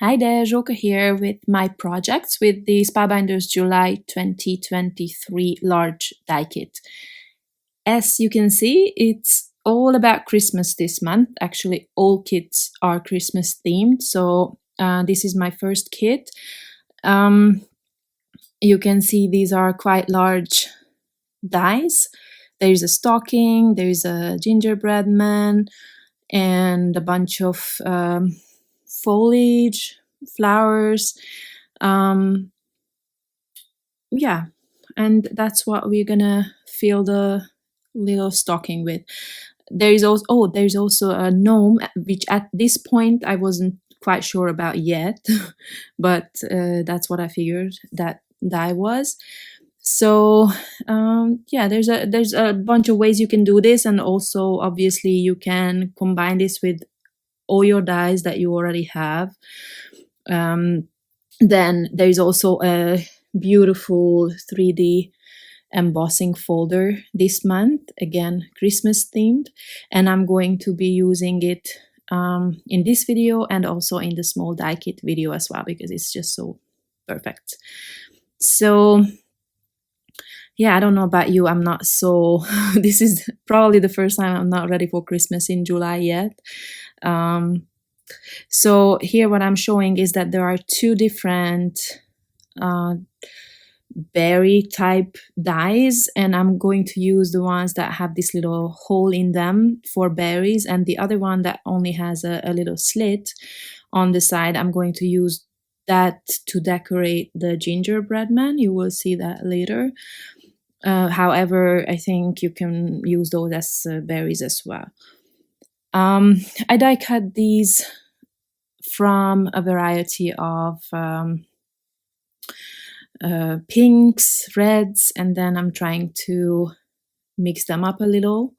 Hi there, Joke here with my projects with the Spellbinders July 2023 large die kit. As you can see, it's all about Christmas this month. Actually, all kits are Christmas themed, so this is my first kit. You can see these are quite large dies. There's a stocking, there's a gingerbread man, and a bunch of foliage, flowers. Yeah, and that's what we're gonna fill the little stocking with. There's also a gnome, which at this point I wasn't quite sure about yet, but that's what I figured that die was. So yeah, there's a bunch of ways you can do this, and also obviously you can combine this with all your dies that you already have. Then there's also a beautiful 3D embossing folder this month, again Christmas themed, and I'm going to be using it in this video and also in the small die kit video as well, because it's just so perfect. So yeah, I don't know about you, I'm not so this is probably the first time I'm not ready for Christmas in July yet. So here what I'm showing is that there are two different berry type dies, and I'm going to use the ones that have this little hole in them for berries, and the other one that only has a little slit on the side, I'm going to use that to decorate the gingerbread man. You will see that later. However, I think you can use those as berries as well. I die cut these from a variety of pinks, reds, and then I'm trying to mix them up a little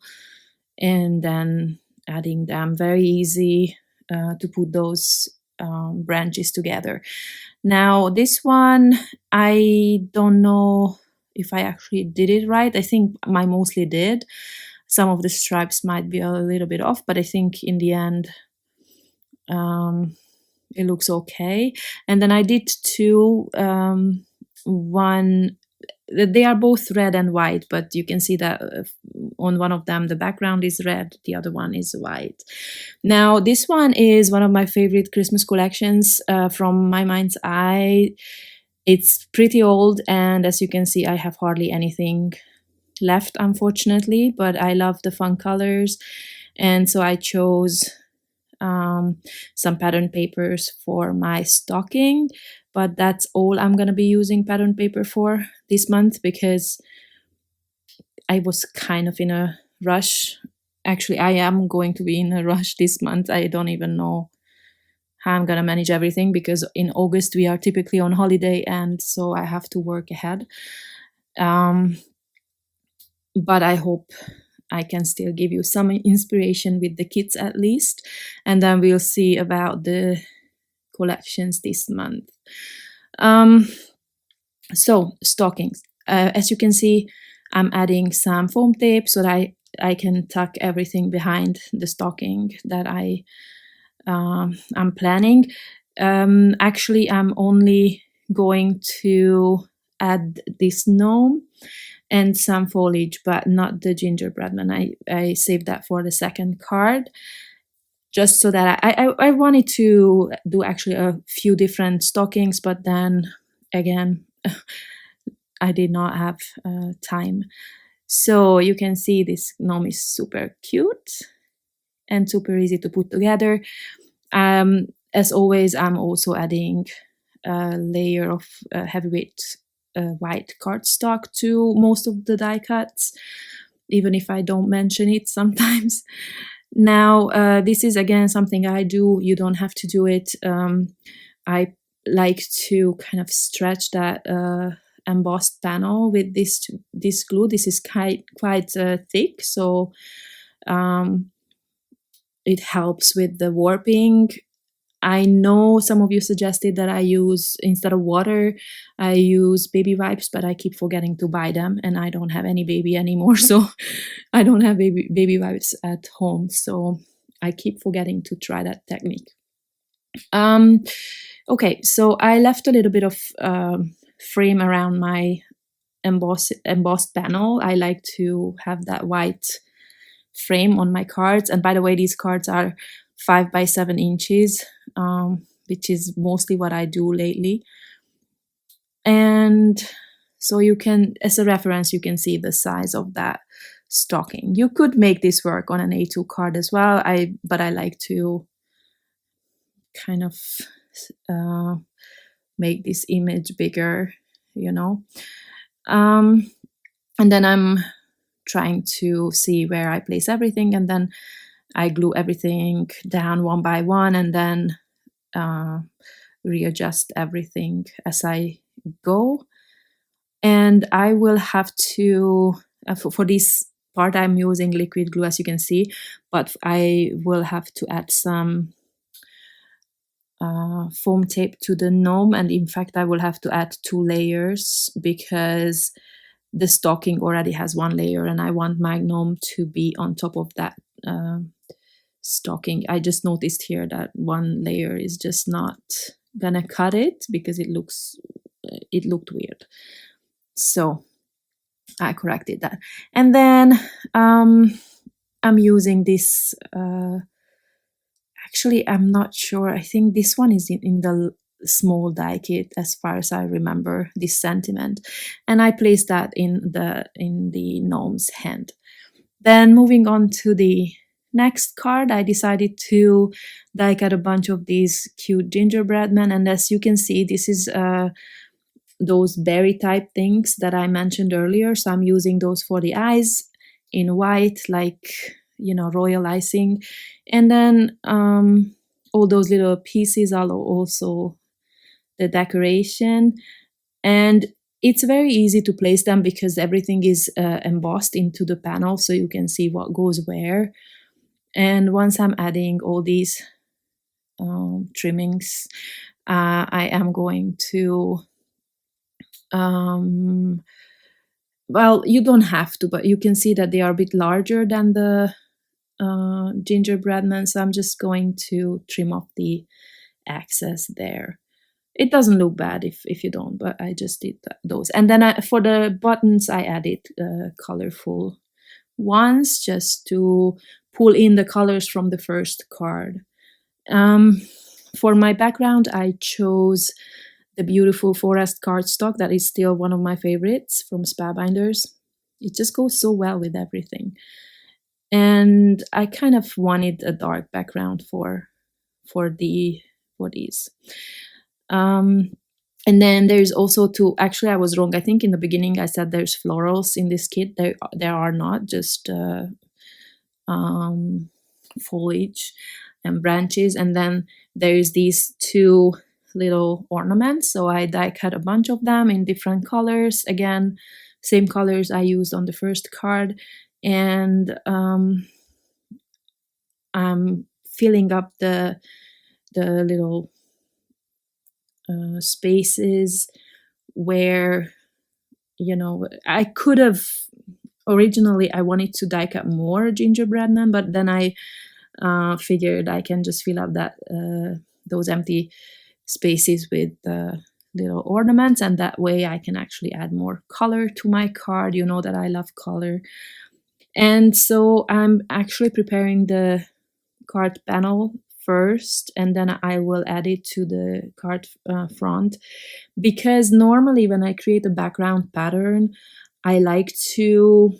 and then adding them. Very easy to put those branches together. Now this one, I don't know if I actually did it right. I think I mostly did. Some of the stripes might be a little bit off, but I think in the end it looks okay. And then I did two. One, they are both red and white, but you can see that on one of them the background is red, the other one is white. Now this one is one of my favorite Christmas collections from my mind's eye. It's pretty old, and as you can see I have hardly anything left, unfortunately, but I love the fun colors, and so I chose some pattern papers for my stocking, but that's all I'm gonna be using pattern paper for this month, because I was kind of in a rush. Actually, I am going to be in a rush this month. I don't even know how I'm gonna manage everything, because in August we are typically on holiday, and so I have to work ahead. But I hope I can still give you some inspiration with the kits at least, and then we'll see about the collections this month. So stockings, as you can see, I'm adding some foam tape so that I can tuck everything behind the stocking that I'm planning. Actually, I'm only going to add this gnome and some foliage, but not the gingerbread man. I saved that for the second card, just so that I wanted to do actually a few different stockings, but then again I did not have time. So you can see this gnome is super cute and super easy to put together. As always, I'm also adding a layer of heavyweight white cardstock to most of the die cuts, even if I don't mention it sometimes. Now, this is again something I do. You don't have to do it. I like to kind of stretch that embossed panel with this glue. This is quite thick, so it helps with the warping. I know some of you suggested that I use, instead of water, I use baby wipes, but I keep forgetting to buy them, and I don't have any baby anymore, so I don't have baby wipes at home, so I keep forgetting to try that technique. Okay, so I left a little bit of frame around my embossed panel. I like to have that white frame on my cards. And by the way, these cards are 5 by 7 inches, which is mostly what I do lately. And so you can, as a reference, you can see the size of that stocking. You could make this work on an A2 card as well, but I like to kind of make this image bigger, you know. And then I'm trying to see where I place everything, and then I glue everything down one by one, and then readjust everything as I go. And I will have to, for this part, I'm using liquid glue, as you can see, but I will have to add some foam tape to the gnome. And in fact, I will have to add 2 layers because the stocking already has 1 layer and I want my gnome to be on top of that stocking. I just noticed here that 1 layer is just not gonna cut it because it looked weird. So I corrected that. And then I'm using this, actually I'm not sure, I think this one is in the small die kit as far as I remember, this sentiment, and I placed that in the gnome's hand. Then moving on to the next card, I decided to die cut a bunch of these cute gingerbread men, and as you can see, this is those berry type things that I mentioned earlier, so I'm using those for the eyes in white, like, you know, royal icing. And then all those little pieces are also the decoration, and it's very easy to place them because everything is embossed into the panel, so you can see what goes where. And once I'm adding all these trimmings, I am going to well, you don't have to, but you can see that they are a bit larger than the gingerbread men, so I'm just going to trim off the excess there. It doesn't look bad if you don't, but I just did those. And then for the buttons, I added colorful ones just to pull in the colors from the first card. For my background, I chose the beautiful forest cardstock that is still one of my favorites from Spellbinders. It just goes so well with everything. And I kind of wanted a dark background for these. And then there's also actually I was wrong. I think in the beginning I said there's florals in this kit. There are not, just foliage and branches. And then there's these 2 little ornaments. So I die cut a bunch of them in different colors. Again, same colors I used on the first card. And I'm filling up the little spaces where, you know, I could have originally I wanted to die cut more gingerbread men, but then I figured I can just fill up those empty spaces with little ornaments, and that way I can actually add more color to my card. You know that I love color. And so I'm actually preparing the card panel first, and then I will add it to the card front, because normally when I create a background pattern, I like to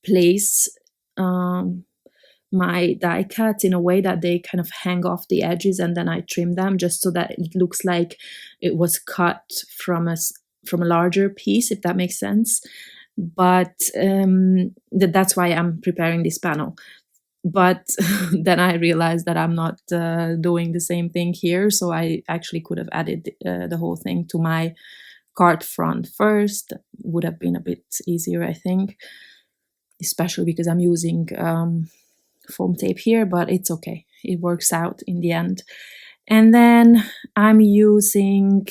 place my die cuts in a way that they kind of hang off the edges, and then I trim them just so that it looks like it was cut from a larger piece, if that makes sense. But that's why I'm preparing this panel. But then I realized that I'm not doing the same thing here, so I actually could have added the whole thing to my card front first. Would have been a bit easier, I think, especially because I'm using foam tape here, but it's okay. It works out in the end. And then I'm using,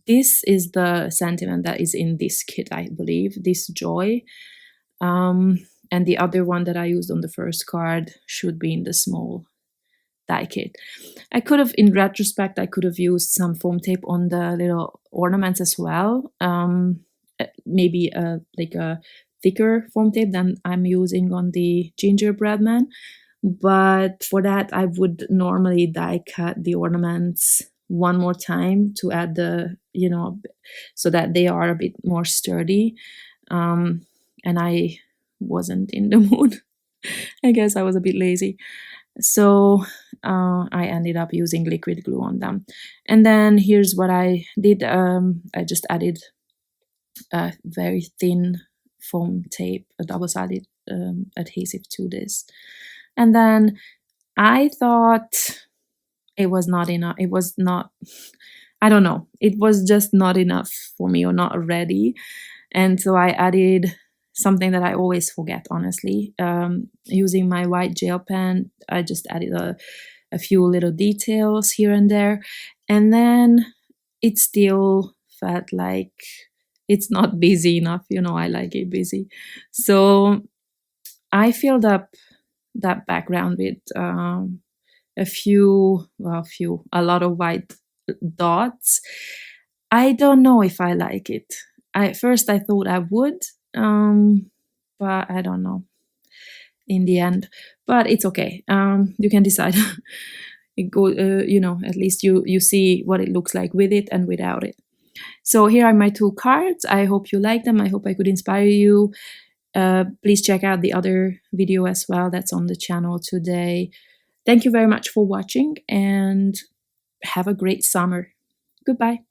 this is the sentiment that is in this kit, I believe, this Joy. And the other one that I used on the first card should be in the small die kit. I could have, in retrospect, I could have used some foam tape on the little ornaments as well. Maybe like a thicker foam tape than I'm using on the gingerbread man. But for that, I would normally die cut the ornaments one more time to add the, so that they are a bit more sturdy. And I wasn't in the mood. I guess I was a bit lazy. So I ended up using liquid glue on them. And then here's what I did. I just added a very thin foam tape, a double-sided adhesive to this. And then I thought it was not enough. It was not, I don't know. It was just not enough for me, or not ready. And so I added something that I always forget, honestly. Using my white gel pen, I just added a few little details here and there. And then it still felt like it's not busy enough. I like it busy. So I filled up that background with a lot of white dots. I don't know if I like it. First I thought I would, but I don't know in the end. But it's okay. You can decide. At least you see what it looks like with it and without it. So here are my 2 cards. I hope you like them. I hope I could inspire you. Please check out the other video as well that's on the channel today. Thank you very much for watching, and have a great summer. Goodbye.